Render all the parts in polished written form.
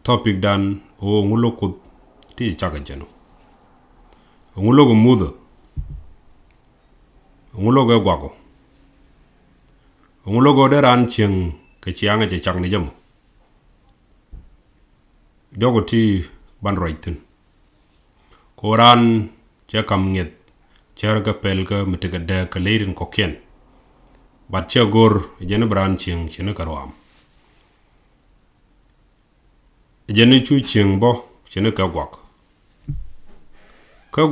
topic dan o ngulo kut ti chaka jeno ngulo go mudo ngulo go gwago ngulo go de ran ching ke chianga je chak ni jamo dogo ti ban roitin ko ran che kam nget cher ga pel ga mitiga de ka lerin ko ken bat che gor jene bran ching chene karwam jene chu ching bo chene ka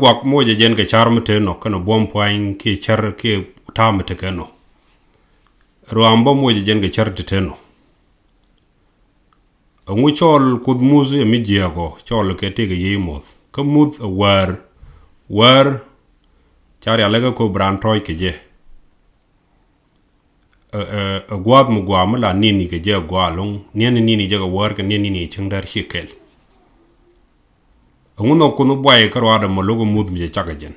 gwak mo je jen ke char mate no kana bom point ke char ke ta mate ka no ruam bo mo je jen ke char te no ngu chol kud muzi mi jiago chol ke te ge yimoth ka muth war char ya lega ko bran toy ke je gwad mu gwa mala nini ke je gwa long nini je ga war ke nini chingdar shikel nguno kuno boy karwada mo logo mud mi chaka jen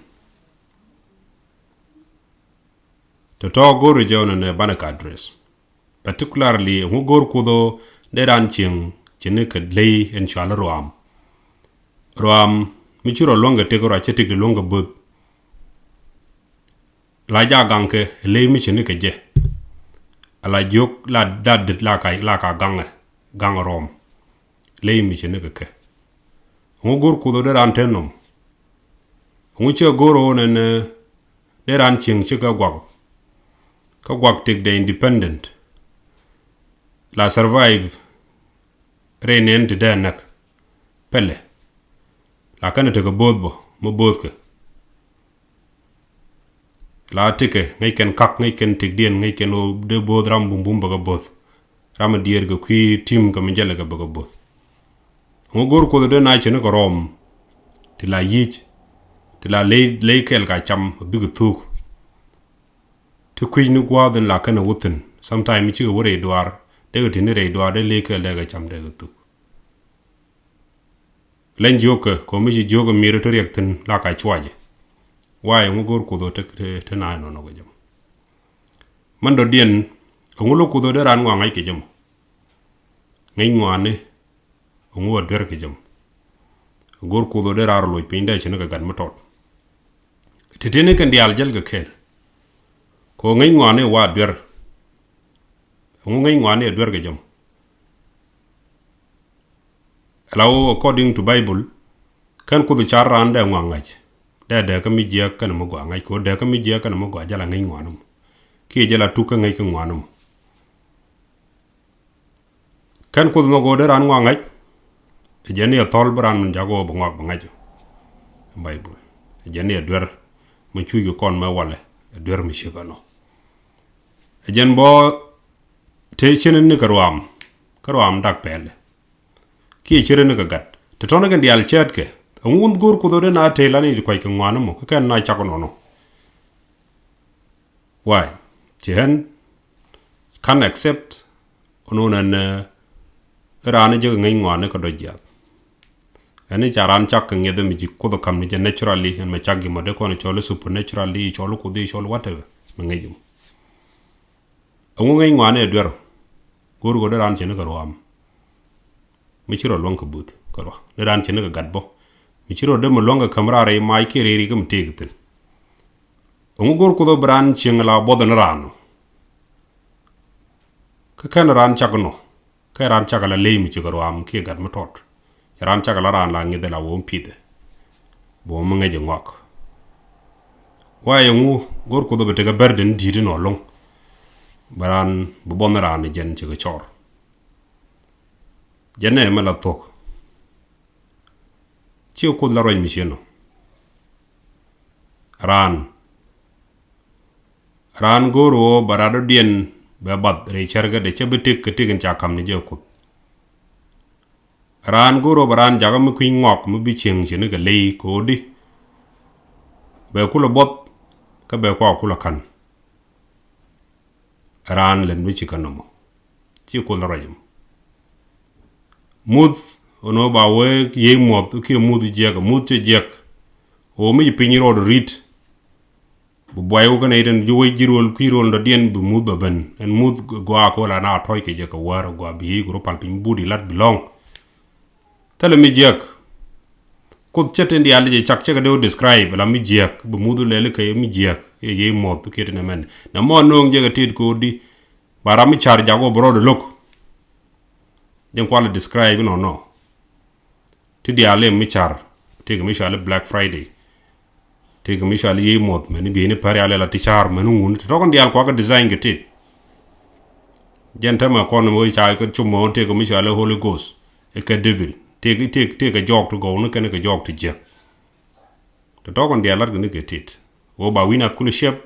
to goro jona ne banaka address particularly ngu gor kudo de ran ching chine ka lay en chala roam mi chiro longa te gora chete de longa bud la ja ganke lay mi chine ka je ala jok la dad la ka gang rom lay mi chine ka ke ngu gor kudo de ran tenom ngu che goro ne de ran ching chika gwag take the independent la survive renen de danak pele la kana te ko bodbo mo bodke la tike ngay ken kak ngay ken tik dien ngay ken o de bod ram bum baga bod ram dier go ki tim ko menjele ga baga bod ngo gor ko de na chene ko rom ti la yich ti la lay kel ga cham big thuk te kwini gwa den la kana wutin sometime chi wore doar de tinere doar de lay kel ga cham de thuk len joke ko mi jogo miro to rekten la ka chwaje waye ngo gor ko do te na no go jam mando dien ngulo ko do de ran wa ngai ke jam ngai ngwane ngo der ke jam gor ko do de rar loy pinda chene ga gan motot tetene kan dial jel ga kel ko ngai ngwane wa der ngo ngai ngwane der ke jam allow according to bible kan ko do charran da ngangaj da ka mi je kan mo gwa ngai ko da ka mi je kan mo gwa jala ngai ngwanum ki jala tuka ngai ka ngwanum kan ko no go da ran ngangaj jeni ya tol bran mun jago bo ngak ngaj bible jeni ya der mo chuyu kon ma wale der mi shikano jen bo te chenen ni karwam dak pele ki chere ne gat te tona gan dial chat ke ngun gor ko do na te lani ko ke ngwana mo ka na cha ko no why jen can accept ononan rana je ngai ngwana ko do jat ani charan chak ngede mi ko do kam ni je naturally en ma chagi mo de ko ne cholo supernaturally cholo ko de cholo whatever ngai jum ngai ngwana e dwero gor go de ran chene ko rom mi chiro longa but ko de ran chene ko gadbo mi chiro de mo longa kamra re mai ke re ri kum tegten gor ko do bran chingla bodan rano ka kan ran chagno ka ran chagala le mi chiro am ke gad mo tot ran chagala ran la ngi de la won pide bo mo ngi ngok waye ngu gor ko do be ga berden di no long baran bu bon ran jen ci chor jene mala tok ci ko la roy mi cheno ran goro barado dien be bad re charga de chebetik ketigen cha kam ni je ko ran goro baran jaga mu kuin ngok mu bi cheng chene ga lei ko di be ku lo bot ka be ko ku lo kan ran len mi chikanomo ci ko la rajum mud ono ba we ye mot ki mud jek mud te jek o mi pinyi ro rit bu boy ko ne den joy jirol ki rol do dien bu mud ba ben en mud go ko la na toy ke je ko war go bi gro pal pin budi lat bilong tele mi jek ko chete ndi ali je chak cheka do describe la mi jek bu mudu lele ke mi jek ye mod ke ne men na mo nong je tit ko di bara mi char jago bro de look den kwala describe no ti di ale mi char te mi shale Black Friday te mi shale ye mod men bi ne pare ale la ti char men ngun to kon di al ko ga design ke tit gentama kon mo cha ko chumo te mi shale Holy Ghost e ka devil take a jog to go no can a jog to je to dog on the alert gonna get it o ba win at kul shep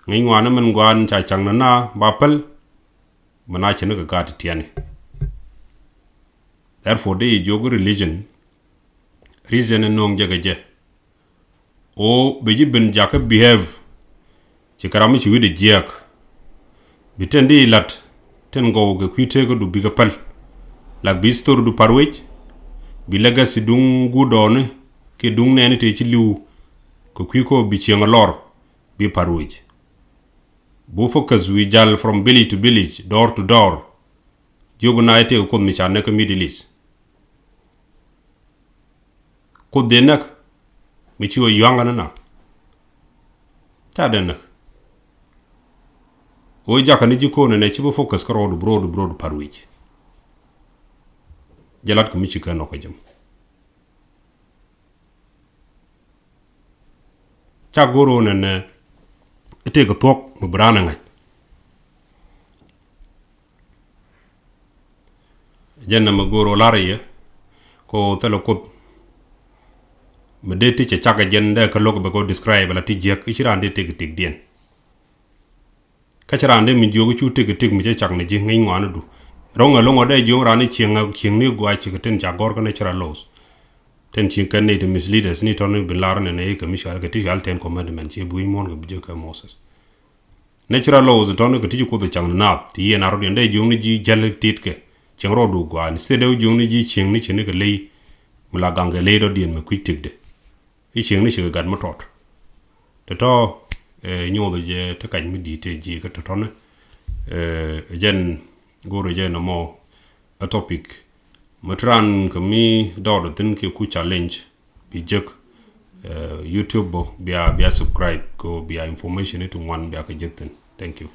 ngi ngwana men ngwan cha chang na ba pel mana chene ka gat tiani therefore the jog religion reason no njaga je o be jibin jaka behave ci karami ci wide jek bitendi lat ten go ge kwite ko du biga pel lak bi store du parwej bi legacy dung gudone ke dung neni te ci liw ko kwiko bi ci lor bi parwej bo focus we jal from village to village door to door jogu na ite ko mi chane ko Middle East ko denak mi ci o yanga na ta denak o jaka ni jiko ne ci bo focus ko rodu brodu parwej jalat ko mi ci kano ko jëm ta goro ne ite ko tok mu brana ngaj jenna ma goro lariya ko telo ko me deti ci caga jende ko log be ko describe la ti jek ci rande tig dien ka ci rande mi jogu ci tig mi ci cag ne ji ngi ngwana du ronga longo day jong rani chienga ni gwa chi ten jagor ko natural laws ten chi kan ne the misleaders ni ton bi lar ne ke mishal ke ti al ten commandment chi buy mon ko je ka Moses natural laws ton ko ti ko de chang na ti ye na ro day jong ni ji jal tit ke cheng ro du gwa ni ste de jong ni ji chieng ni chen ke le mula gange le do dien me kwitik de i chieng ni chi gad mo tot to nyo de je te kan mi di te ji ka to ton jen goro je no mo a topic matran ko mi do tin ke ku challenge bi jek YouTube bia subscribe ko bia information to one bia ka jekten thank you